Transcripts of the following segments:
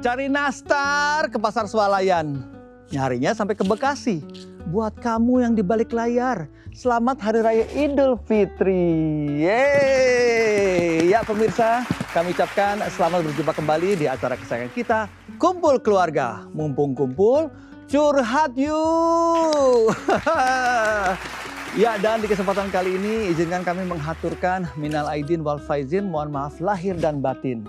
Dari Nastar ke Pasar Swalayan, nyarinya sampai ke Bekasi. Buat kamu yang di balik layar, selamat Hari Raya Idul Fitri. Yeay! Ya pemirsa, kami ucapkan selamat berjumpa kembali di acara kesayangan kita, Kumpul Keluarga. Mumpung kumpul, curhat yuk! Ya, dan di kesempatan kali ini izinkan kami menghaturkan minal aidin wal faizin, mohon maaf lahir dan batin.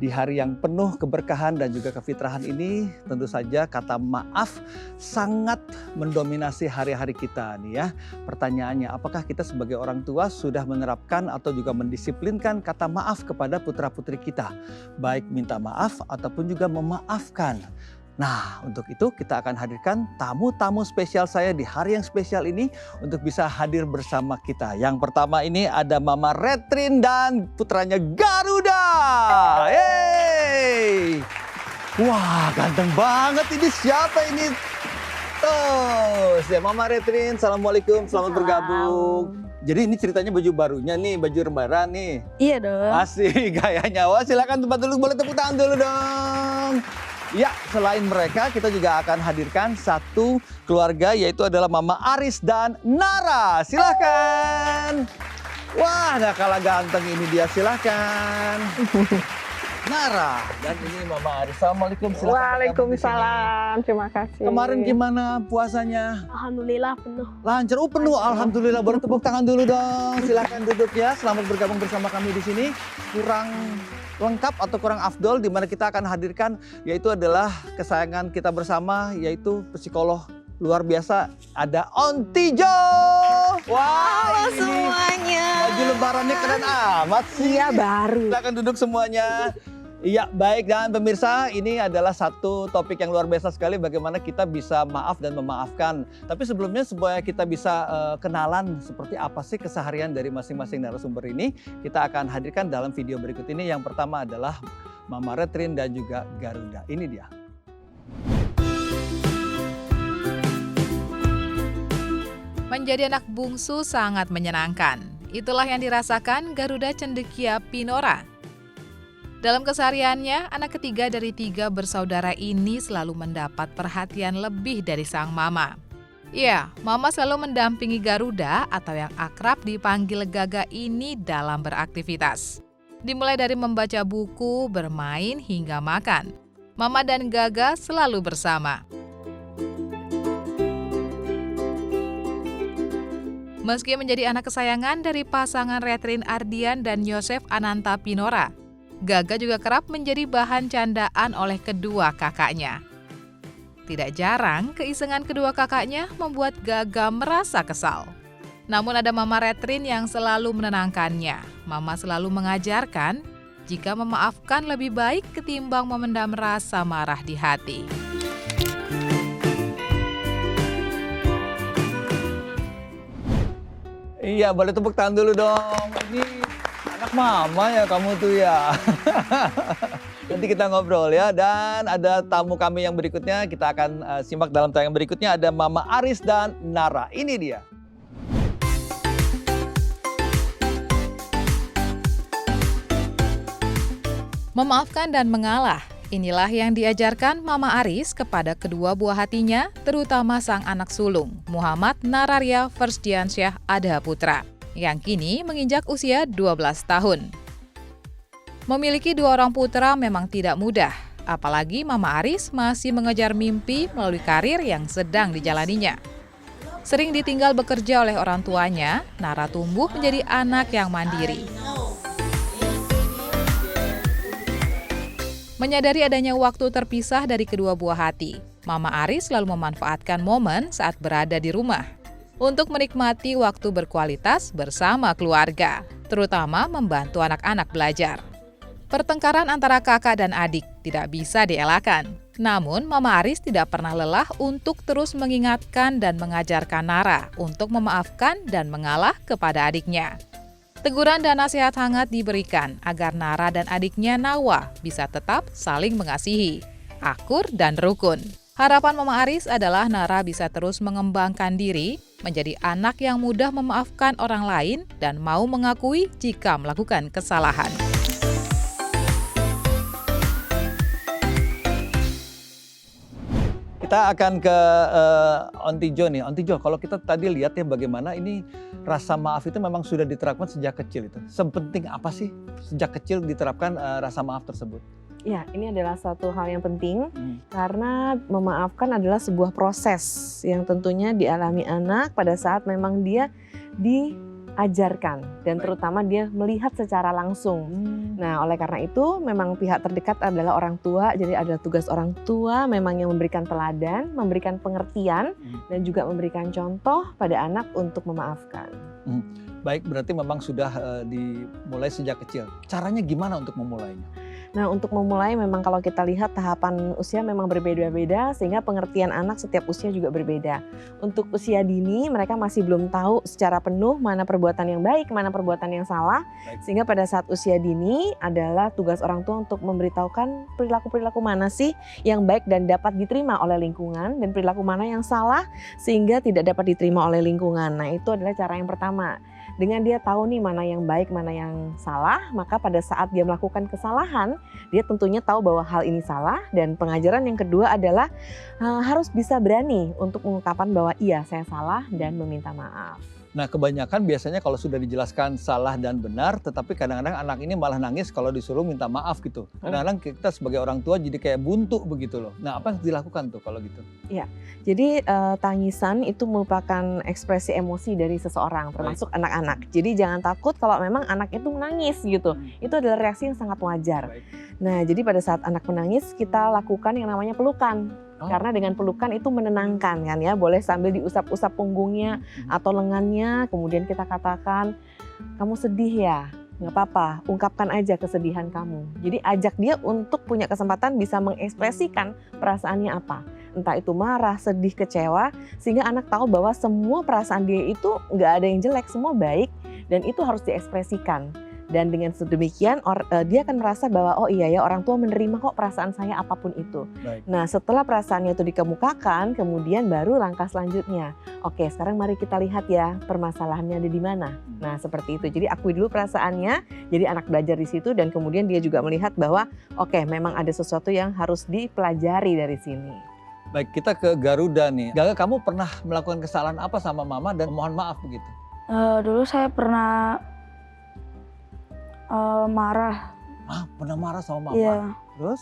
Di hari yang penuh keberkahan dan juga kefitrahan ini, tentu saja kata maaf sangat mendominasi hari-hari kita nih ya. Pertanyaannya, apakah kita sebagai orang tua sudah menerapkan atau juga mendisiplinkan kata maaf kepada putra-putri kita? Baik minta maaf ataupun juga memaafkan. Nah, untuk itu kita akan hadirkan tamu-tamu spesial saya di hari yang spesial ini untuk bisa hadir bersama kita. Yang pertama ini ada Mama Retrin dan putranya Garuda. Yeay! Wah, ganteng banget ini. Siapa ini? Oh, Mama Retrin, Assalamualaikum, selamat bergabung. Jadi ini ceritanya baju barunya nih, baju lebaran nih. Iya dong. Asik gayanya. Wah, silakan tempat dulu, boleh tepuk tangan dulu dong. Ya, selain mereka kita juga akan hadirkan satu keluarga yaitu adalah Mama Aris dan Nara. Silahkan. Wah, gak kalah ganteng ini dia, silahkan. Nara dan ini Mama Aris. Assalamualaikum. Silahkan. Waalaikumsalam. Terima kasih. Kemarin gimana puasanya? Alhamdulillah penuh. Lancar, penuh. Alhamdulillah. Boleh tepuk tangan dulu dong. Silahkan duduk ya. Selamat bergabung bersama kami di sini. Kurang lengkap atau kurang afdol di mana kita akan hadirkan yaitu adalah kesayangan kita bersama yaitu psikolog luar biasa ada Ontijo. Wah, halo semuanya. Baju lebarannya keren amat sih. Iya baru. Silakan duduk semuanya. Iya baik, dan pemirsa ini adalah satu topik yang luar biasa sekali bagaimana kita bisa maaf dan memaafkan. Tapi sebelumnya supaya kita bisa kenalan seperti apa sih keseharian dari masing-masing narasumber ini, kita akan hadirkan dalam video berikut ini. Yang pertama adalah Mama Retrin dan juga Garuda. Ini dia. Menjadi anak bungsu sangat menyenangkan. Itulah yang dirasakan Garuda Cendekia Pinora. Dalam kesehariannya, anak ketiga dari 3 bersaudara ini selalu mendapat perhatian lebih dari sang mama. Ya, mama selalu mendampingi Garuda atau yang akrab dipanggil Gaga ini dalam beraktivitas. Dimulai dari membaca buku, bermain, hingga makan. Mama dan Gaga selalu bersama. Meski menjadi anak kesayangan dari pasangan Retrin Ardian dan Yosef Ananta Pinora, Gaga juga kerap menjadi bahan candaan oleh kedua kakaknya. Tidak jarang, keisengan kedua kakaknya membuat Gaga merasa kesal. Namun ada Mama Retrin yang selalu menenangkannya. Mama selalu mengajarkan, jika memaafkan lebih baik ketimbang memendam rasa marah di hati. Iya, boleh tepuk tangan dulu dong. Ini anak mama ya kamu tuh ya. Nanti kita ngobrol ya. Dan ada tamu kami yang berikutnya. Kita akan simak dalam tayangan berikutnya. Ada Mama Aris dan Nara. Ini dia. Memaafkan dan mengalah. Inilah yang diajarkan Mama Aris kepada kedua buah hatinya, terutama sang anak sulung, Muhammad Nararia Fersdiansyah Adha Putra, yang kini menginjak usia 12 tahun. Memiliki 2 orang putra memang tidak mudah, apalagi Mama Aris masih mengejar mimpi melalui karir yang sedang dijalaninya. Sering ditinggal bekerja oleh orang tuanya, Nara tumbuh menjadi anak yang mandiri. Menyadari adanya waktu terpisah dari kedua buah hati, Mama Aris selalu memanfaatkan momen saat berada di rumah untuk menikmati waktu berkualitas bersama keluarga, terutama membantu anak-anak belajar. Pertengkaran antara kakak dan adik tidak bisa dielakkan. Namun, Mama Aris tidak pernah lelah untuk terus mengingatkan dan mengajarkan Nara untuk memaafkan dan mengalah kepada adiknya. Teguran dan nasihat hangat diberikan agar Nara dan adiknya Nawa bisa tetap saling mengasihi, akur dan rukun. Harapan Mama Aris adalah Nara bisa terus mengembangkan diri, menjadi anak yang mudah memaafkan orang lain dan mau mengakui jika melakukan kesalahan. Kita akan ke Onti Jo nih. Onti Jo, kalau kita tadi lihat ya bagaimana ini rasa maaf itu memang sudah diterapkan sejak kecil itu. Sepenting apa sih sejak kecil diterapkan rasa maaf tersebut? Ya, ini adalah satu hal yang penting karena memaafkan adalah sebuah proses yang tentunya dialami anak pada saat memang dia diajarkan dan terutama dia melihat secara langsung. Nah, oleh karena itu memang pihak terdekat adalah orang tua, jadi adalah tugas orang tua memang yang memberikan teladan, memberikan pengertian dan juga memberikan contoh pada anak untuk memaafkan. Baik, berarti memang sudah dimulai sejak kecil. Caranya gimana untuk memulainya? Nah, untuk memulai memang kalau kita lihat tahapan usia memang berbeda-beda sehingga pengertian anak setiap usia juga berbeda. Untuk usia dini mereka masih belum tahu secara penuh mana perbuatan yang baik, mana perbuatan yang salah. Sehingga pada saat usia dini adalah tugas orang tua untuk memberitahukan perilaku-perilaku mana sih yang baik dan dapat diterima oleh lingkungan dan perilaku mana yang salah sehingga tidak dapat diterima oleh lingkungan. Nah, itu adalah cara yang pertama. Dengan dia tahu nih mana yang baik, mana yang salah, maka pada saat dia melakukan kesalahan, dia tentunya tahu bahwa hal ini salah. Dan pengajaran yang kedua adalah harus bisa berani untuk mengungkapkan bahwa iya saya salah dan meminta maaf. Nah, kebanyakan biasanya kalau sudah dijelaskan salah dan benar, tetapi kadang-kadang anak ini malah nangis kalau disuruh minta maaf gitu. Kadang-kadang kita sebagai orang tua jadi kayak buntu begitu loh. Nah, apa yang dilakukan tuh kalau gitu? Iya, jadi tangisan itu merupakan ekspresi emosi dari seseorang, termasuk anak-anak. Jadi jangan takut kalau memang anak itu menangis gitu. Itu adalah reaksi yang sangat wajar. Nah, jadi pada saat anak menangis kita lakukan yang namanya pelukan. Karena dengan pelukan itu menenangkan kan ya, boleh sambil diusap-usap punggungnya atau lengannya, kemudian kita katakan, kamu sedih ya, nggak apa-apa, ungkapkan aja kesedihan kamu. Jadi ajak dia untuk punya kesempatan bisa mengekspresikan perasaannya apa. Entah itu marah, sedih, kecewa, sehingga anak tahu bahwa semua perasaan dia itu nggak ada yang jelek, semua baik dan itu harus diekspresikan. Dan dengan sedemikian dia akan merasa bahwa oh iya ya orang tua menerima kok perasaan saya apapun itu. Nah setelah perasaannya itu dikemukakan kemudian baru langkah selanjutnya. Oke sekarang mari kita lihat ya permasalahannya ada di mana. Nah seperti itu jadi akui dulu perasaannya jadi anak belajar di situ dan kemudian dia juga melihat bahwa oke memang ada sesuatu yang harus dipelajari dari sini. Baik kita ke Garuda nih. Gaga kamu pernah melakukan kesalahan apa sama mama dan mohon maaf begitu? Dulu saya pernah marah. Pernah marah sama mama? Iya. Terus?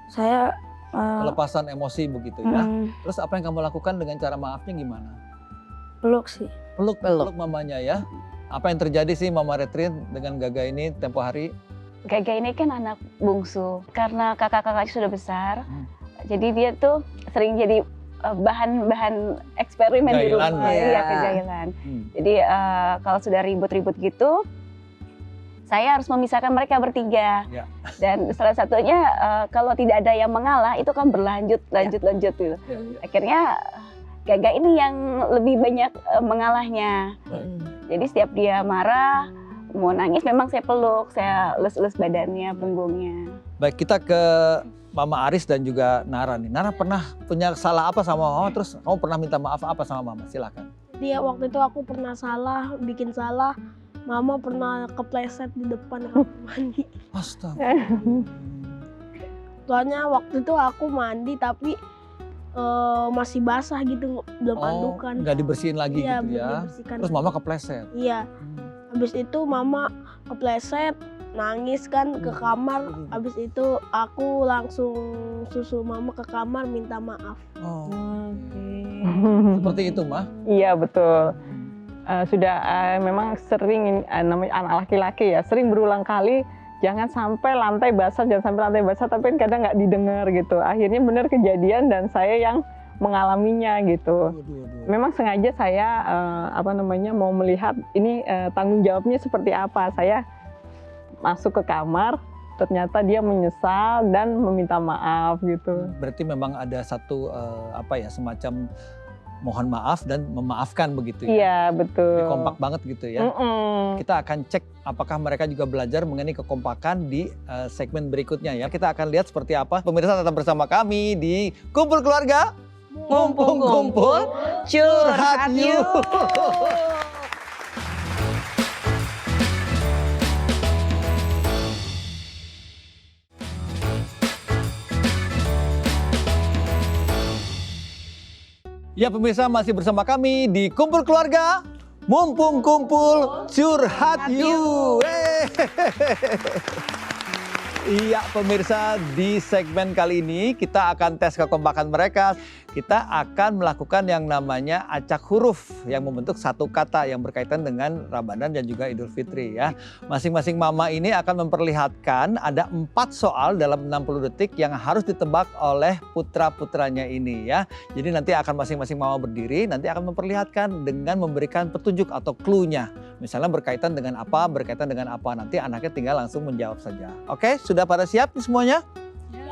Saya kelepasan emosi begitu ya. Terus apa yang kamu lakukan dengan cara maafnya gimana? Peluk sih. Peluk mamanya ya. Apa yang terjadi sih Mama Retrin dengan Gaga ini tempo hari? Gaga ini kan anak bungsu. Karena kakak-kakaknya sudah besar. Jadi dia tuh sering jadi bahan eksperimen di rumah. Iya, kejailan. Jadi kalau sudah ribut-ribut gitu, saya harus memisahkan mereka bertiga. Dan salah satunya kalau tidak ada yang mengalah itu kan berlanjut gitu. Akhirnya Gaga ini yang lebih banyak mengalahnya. Jadi setiap dia marah, mau nangis memang saya peluk, saya elus-elus badannya, punggungnya. Baik, kita ke Mama Aris dan juga Nara nih. Nara pernah punya salah apa sama mama, terus kamu pernah minta maaf apa sama mama? Silakan. Dia waktu itu aku pernah salah, bikin salah. Mama pernah kepleset di depan kamar mandi. Astaga. Soalnya waktu itu aku mandi tapi masih basah gitu, belum andukan. Nggak dibersihin lagi iya, gitu ya. Terus mama kepleset. Iya. Habis itu mama kepleset, nangis kan ke kamar. Habis itu aku langsung susul mama ke kamar minta maaf. Seperti itu, Mah? Iya, betul. Sudah memang sering namanya anak laki-laki ya, sering berulang kali jangan sampai lantai basah, tapi kadang nggak didengar gitu. Akhirnya benar kejadian dan saya yang mengalaminya gitu. Memang sengaja saya mau melihat ini tanggung jawabnya seperti apa. Saya masuk ke kamar, ternyata dia menyesal dan meminta maaf gitu. Berarti memang ada satu semacam mohon maaf dan memaafkan begitu ya? Iya, betul. Jadi kompak banget gitu ya. Kita akan cek apakah mereka juga belajar mengenai kekompakan di segmen berikutnya ya. Kita akan lihat seperti apa. Pemirsa tetap bersama kami di Kumpul Keluarga. Mumpung kumpul, curhat yuk. Ya pemirsa, masih bersama kami di Kumpul Keluarga, mumpung kumpul curhat you. Iya pemirsa, di segmen kali ini kita akan tes kekompakan mereka. Kita akan melakukan yang namanya acak huruf yang membentuk satu kata yang berkaitan dengan Ramadan dan juga Idul Fitri ya. Masing-masing mama ini akan memperlihatkan ada 4 soal dalam 60 detik yang harus ditebak oleh putra-putranya ini ya. Jadi nanti akan masing-masing mama berdiri, nanti akan memperlihatkan dengan memberikan petunjuk atau clue-nya. Misalnya berkaitan dengan apa, nanti anaknya tinggal langsung menjawab saja. Oke, sudah pada siap semuanya?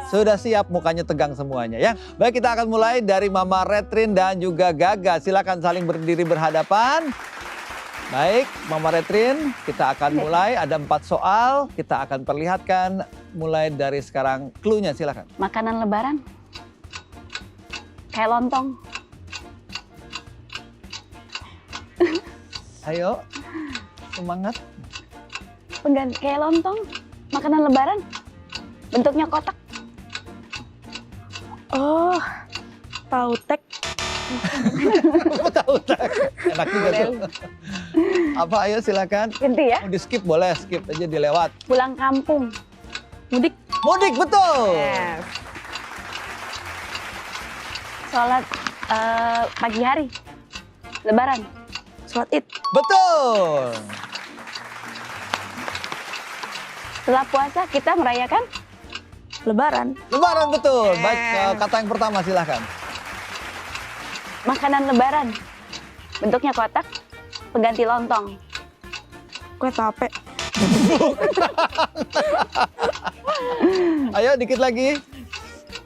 Sudah siap, mukanya tegang semuanya ya. Baik, kita akan mulai dari Mama Retrin dan juga Gaga. Silakan saling berdiri berhadapan. Baik, Mama Retrin, kita akan mulai. Ada 4 soal, kita akan perlihatkan mulai dari sekarang. Clue-nya silakan. Makanan lebaran. Kayak lontong. Ayo, semangat. Pengganti kayak lontong. Makanan lebaran. Bentuknya kotak. Oh, tahu tek. Tahu tak? Enak juga tuh. Apa, ayo silakan. Ganti ya. Mau di skip boleh, skip aja dilewat. Pulang kampung. Mudik. Mudik, betul. Yes. Sholat pagi hari. Lebaran. Sholat id. Betul. Setelah puasa kita merayakan Lebaran. Lebaran, betul. Yes. Baik, kata yang pertama silahkan. makanan lebaran. Bentuknya kotak, pengganti lontong. Kue tape. Ayo dikit lagi.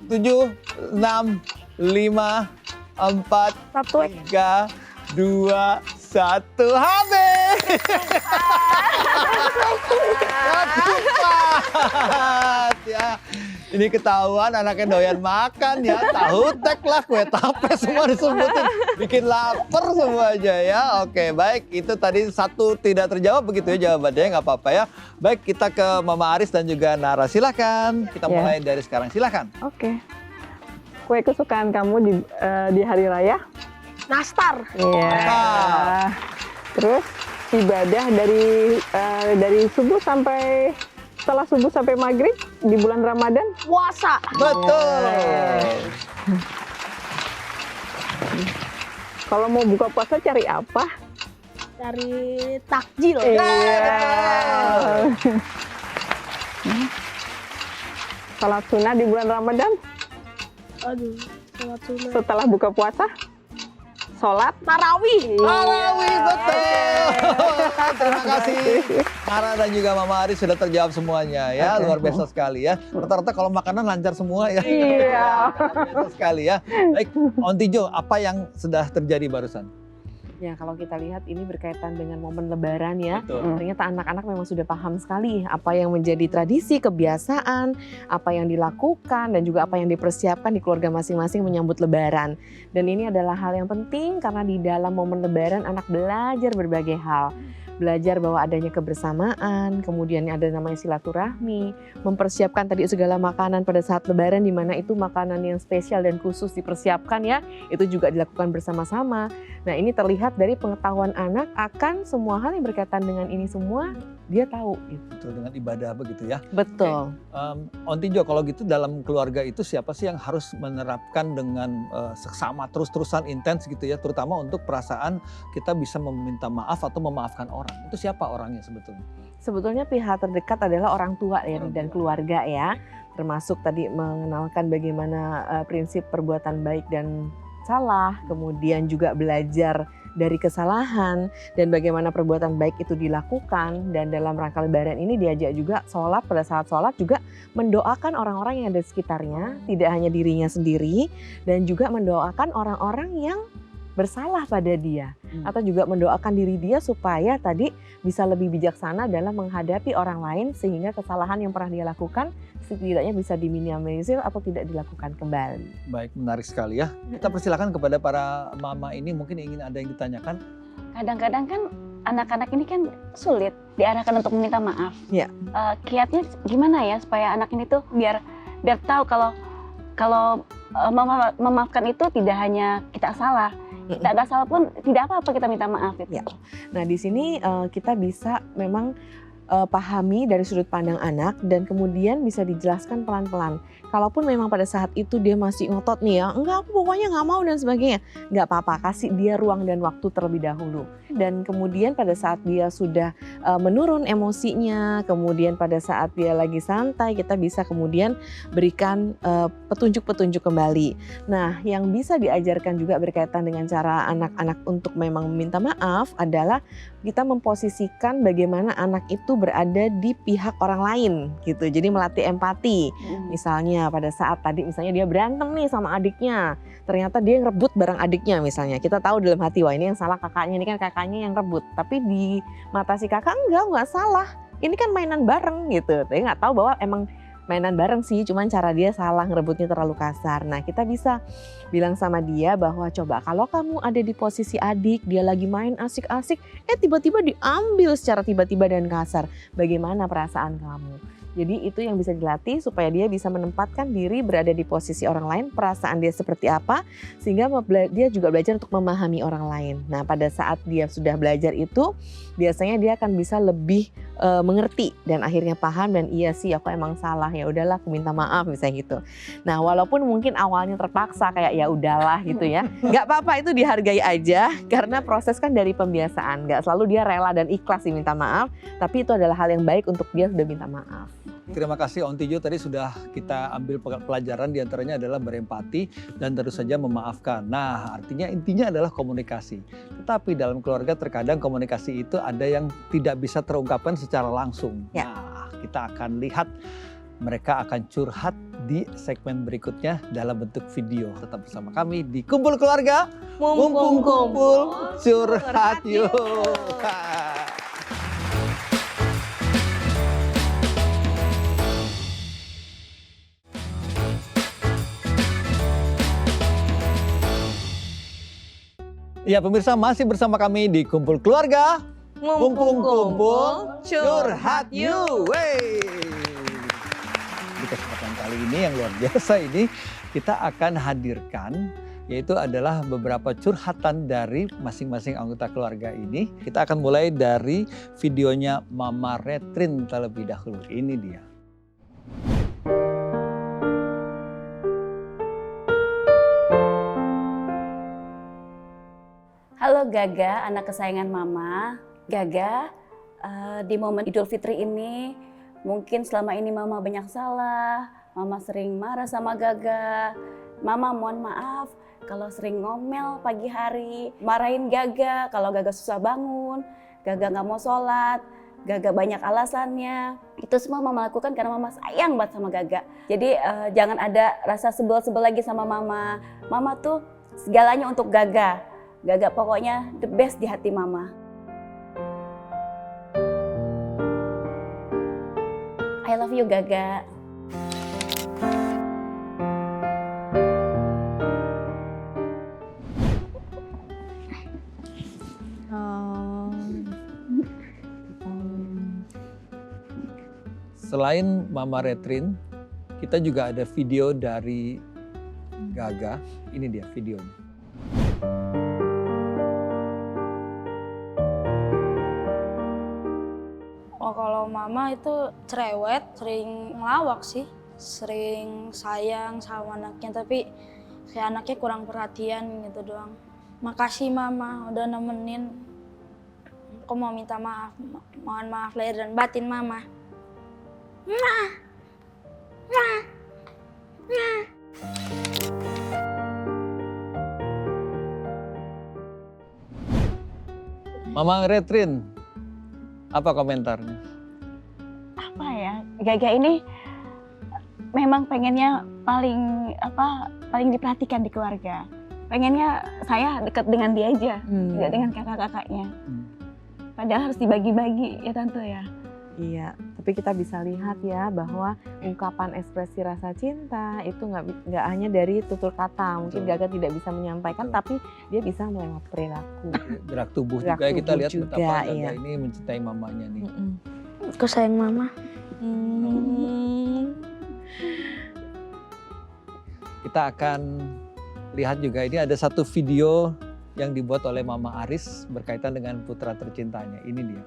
7, 6, 5, 4, 3, 2, 1, habis. Cepat ya. Ini ketahuan anaknya doyan makan ya. Tahu tek lah, kue tape semua disebutin. Bikin lapar semua aja ya. Oke, baik. Itu tadi 1 tidak terjawab begitu ya jawabannya, nggak apa-apa ya. Baik, kita ke Mama Aris dan juga Nara. Silakan. Kita mulai dari sekarang. Silakan. Oke. Kue kesukaan kamu di hari raya? Nastar. Iya. Terus ibadah dari subuh sampai setelah subuh sampai maghrib di bulan Ramadan? Puasa. Betul. Kalau mau buka puasa cari apa? Cari takjil. Iya. Salat sunnah di bulan Ramadan? Aduh, sholat sunat. Setelah buka puasa? Sholat Tarawih. Tarawih, betul. Terima kasih. Nara dan juga Mama Aris sudah terjawab semuanya ya. Luar biasa sekali ya. Rata-rata kalau makanan lancar semua ya. Iya. Luar biasa sekali ya. Baik, Ontijo, apa yang sudah terjadi barusan? Ya, kalau kita lihat ini berkaitan dengan momen Lebaran ya. Betul. Ternyata anak-anak memang sudah paham sekali apa yang menjadi tradisi, kebiasaan, apa yang dilakukan, dan juga apa yang dipersiapkan di keluarga masing-masing menyambut Lebaran. Dan ini adalah hal yang penting karena di dalam momen Lebaran anak belajar berbagai hal. Belajar bahwa adanya kebersamaan, kemudian ada namanya silaturahmi, mempersiapkan tadi segala makanan pada saat Lebaran, di mana itu makanan yang spesial dan khusus dipersiapkan ya, itu juga dilakukan bersama-sama. Nah, ini terlihat dari pengetahuan anak akan semua hal yang berkaitan dengan ini semua, dia tahu. Gitu. Betul, dengan ibadah begitu ya. Betul. Ontijo, kalau gitu dalam keluarga itu siapa sih yang harus menerapkan dengan seksama terus-terusan intens gitu ya, terutama untuk perasaan kita bisa meminta maaf atau memaafkan orang. Itu siapa orangnya sebetulnya? Sebetulnya pihak terdekat adalah orang tua ya, dan keluarga ya, termasuk tadi mengenalkan bagaimana prinsip perbuatan baik dan salah, kemudian juga belajar dari kesalahan dan bagaimana perbuatan baik itu dilakukan. Dan dalam rangka Lebaran ini diajak juga sholat, pada saat sholat juga mendoakan orang-orang yang ada di sekitarnya, tidak hanya dirinya sendiri, dan juga mendoakan orang-orang yang bersalah pada dia, atau juga mendoakan diri dia supaya tadi bisa lebih bijaksana dalam menghadapi orang lain, sehingga kesalahan yang pernah dia lakukan setidaknya bisa diminimalisir atau tidak dilakukan kembali. Baik, menarik sekali ya. Kita persilakan kepada para mama ini, mungkin ingin ada yang ditanyakan. Kadang-kadang kan anak-anak ini kan sulit diarahkan untuk meminta maaf. Ya. Kiatnya gimana ya supaya anak ini tuh biar tahu kalau kalau memaafkan itu tidak hanya kita salah, kita nggak salah pun tidak apa-apa kita minta maaf gitu. Ya. Nah di sini kita bisa memang pahami dari sudut pandang anak dan kemudian bisa dijelaskan pelan-pelan. Kalaupun memang pada saat itu dia masih ngotot nih ya, enggak aku pokoknya nggak mau dan sebagainya, nggak apa-apa, kasih dia ruang dan waktu terlebih dahulu. Dan kemudian pada saat dia sudah menurun emosinya, kemudian pada saat dia lagi santai, kita bisa kemudian berikan petunjuk-petunjuk kembali. Nah yang bisa diajarkan juga berkaitan dengan cara anak-anak untuk memang meminta maaf adalah kita memposisikan bagaimana anak itu berada di pihak orang lain gitu. Jadi melatih empati. Misalnya pada saat tadi misalnya dia berantem nih sama adiknya, ternyata dia ngerebut barang adiknya misalnya. Kita tahu dalam hati, wah ini yang salah kakaknya, ini kan kakaknya yang rebut. Tapi di mata si kakak enggak salah. Ini kan mainan bareng gitu. Tapi nggak tahu bahwa emang mainan bareng sih, cuman cara dia salah, ngerebutnya terlalu kasar. Nah kita bisa bilang sama dia bahwa coba kalau kamu ada di posisi adik, dia lagi main asik-asik, tiba-tiba diambil secara tiba-tiba dan kasar. Bagaimana perasaan kamu? Jadi itu yang bisa dilatih supaya dia bisa menempatkan diri berada di posisi orang lain, perasaan dia seperti apa, sehingga dia juga belajar untuk memahami orang lain. Nah pada saat dia sudah belajar itu, biasanya dia akan bisa lebih mengerti dan akhirnya paham dan iya sih aku emang salah, ya udahlah aku minta maaf misalnya gitu. Nah walaupun mungkin awalnya terpaksa kayak ya udahlah gitu ya, nggak apa-apa, itu dihargai aja karena proses kan dari pembiasaan, nggak selalu dia rela dan ikhlas diminta maaf, tapi itu adalah hal yang baik untuk dia sudah minta maaf. Terima kasih Onti Jo, tadi sudah kita ambil pelajaran, diantaranya adalah berempati dan tentu saja memaafkan. Nah artinya intinya adalah komunikasi. Tetapi dalam keluarga terkadang komunikasi itu ada yang tidak bisa terungkapkan secara langsung. Ya. Nah kita akan lihat mereka akan curhat di segmen berikutnya dalam bentuk video. Tetap bersama kami di Kumpul Keluarga. Mumpung kumpul curhat yuk. Ya pemirsa, masih bersama kami di Kumpul Keluarga. Mumpung kumpul curhat yuk. Di kesempatan kali ini yang luar biasa ini kita akan hadirkan yaitu adalah beberapa curhatan dari masing-masing anggota keluarga ini. Kita akan mulai dari videonya Mama Retrin terlebih dahulu. Ini dia. Halo Gaga, anak kesayangan Mama. Gaga, di momen Idul Fitri ini mungkin selama ini Mama banyak salah, Mama sering marah sama Gaga. Mama mohon maaf kalau sering ngomel pagi hari, marahin Gaga kalau Gaga susah bangun, Gaga nggak mau sholat, Gaga banyak alasannya. Itu semua Mama lakukan karena Mama sayang banget sama Gaga. Jadi jangan ada rasa sebel-sebel lagi sama Mama. Mama tuh segalanya untuk Gaga. Gaga pokoknya the best di hati Mama. I love you Gaga. Selain Mama Retrin, kita juga ada video dari Gaga. Ini dia videonya. Kalau Mama itu cerewet, sering ngelawak sih, sering sayang sama anaknya, tapi kayak anaknya kurang perhatian gitu doang. Makasih Mama udah nemenin. Aku mau minta maaf, mohon maaf lahir dan batin Mama. Mama Retrin, apa komentarnya? Apa ya, Gaga ini memang pengennya paling diperhatikan di keluarga. Pengennya saya dekat dengan dia aja, tidak dengan kakak-kakaknya. Padahal harus dibagi-bagi ya Tante ya. Iya, tapi kita bisa lihat ya bahwa ungkapan ekspresi rasa cinta itu nggak hanya dari tutur kata. Mungkin Gaga tidak bisa menyampaikan, tapi dia bisa melewat perilaku. Gerak tubuh juga kita lihat betapa Gaga ini mencintai mamanya nih. Aku sayang Mama. kita akan lihat juga ini ada satu video yang dibuat oleh Mama Aris berkaitan dengan putra tercintanya. Ini dia.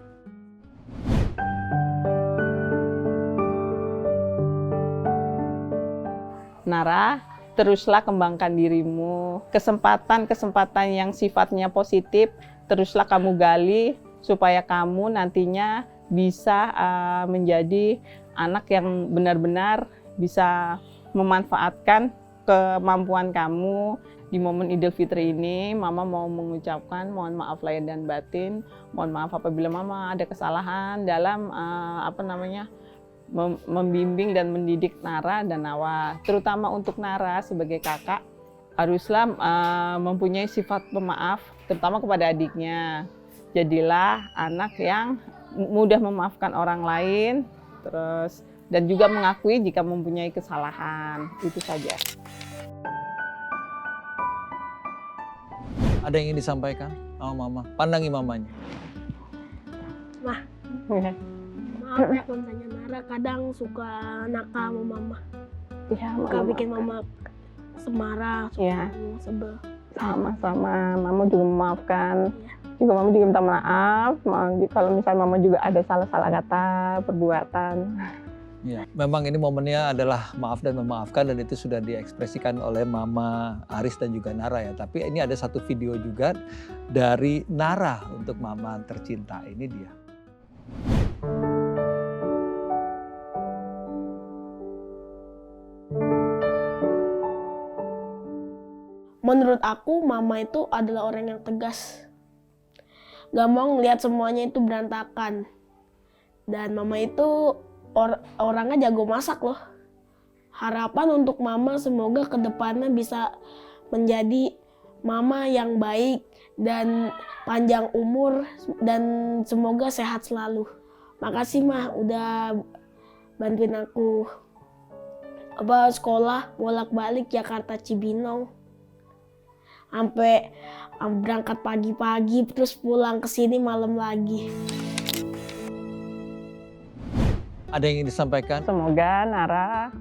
Nara, teruslah kembangkan dirimu. Kesempatan-kesempatan yang sifatnya positif, teruslah kamu gali supaya kamu nantinya bisa menjadi anak yang benar-benar bisa memanfaatkan kemampuan kamu. Di momen Idul Fitri ini, Mama mau mengucapkan mohon maaf lahir dan batin. Mohon maaf apabila Mama ada kesalahan dalam membimbing dan mendidik Nara dan Nawa. Terutama untuk Nara sebagai kakak, haruslah mempunyai sifat pemaaf, terutama kepada adiknya. Jadilah anak yang mudah memaafkan orang lain, dan juga mengakui jika mempunyai kesalahan. Itu saja. Ada yang ingin disampaikan sama Mama? Pandangi mamanya. Maaf ya kalau tanya Nara, kadang suka nakal sama Mama. Ya, Suka bikin Mama semarah, Ya. sebel. Sama-sama, Mama juga memaafkan. Juga Mama juga minta maaf. Kalau misalnya Mama juga ada salah-salah kata, perbuatan. Ya, memang ini momennya adalah maaf dan memaafkan, dan itu sudah diekspresikan oleh Mama Aris dan juga Nara ya. Tapi ini ada satu video juga dari Nara untuk Mama tercinta. Ini dia. Menurut aku, Mama itu adalah orang yang tegas. Gak mau ngeliat semuanya itu berantakan. Dan Mama itu orangnya jago masak loh. Harapan untuk Mama semoga kedepannya bisa menjadi Mama yang baik dan panjang umur dan semoga sehat selalu. Makasih Mah udah bantuin aku sekolah bolak-balik Jakarta Cibinong. Sampai berangkat pagi-pagi terus pulang ke sini malam lagi. Ada yang ingin disampaikan? Semoga Nara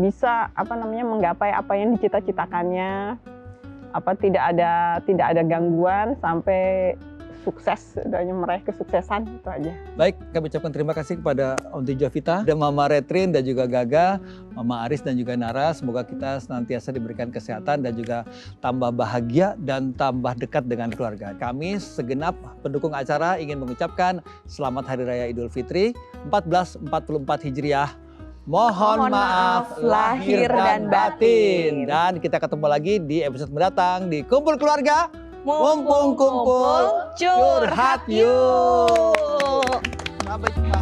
bisa menggapai apa yang dicita-citakannya. Tidak ada gangguan sampai sukses, meraih kesuksesan, itu aja. Baik, kami ucapkan terima kasih kepada Onti Jovita, dan Mama Retrin dan juga Gaga, Mama Aris dan juga Nara. Semoga kita senantiasa diberikan kesehatan dan juga tambah bahagia dan tambah dekat dengan keluarga. Kami segenap pendukung acara ingin mengucapkan Selamat Hari Raya Idul Fitri 1444 Hijriah. Mohon maaf lahir dan batin. Dan kita ketemu lagi di episode mendatang di Kumpul Keluarga. Mumpung kumpul, curhat yuk. Sampai jumpa.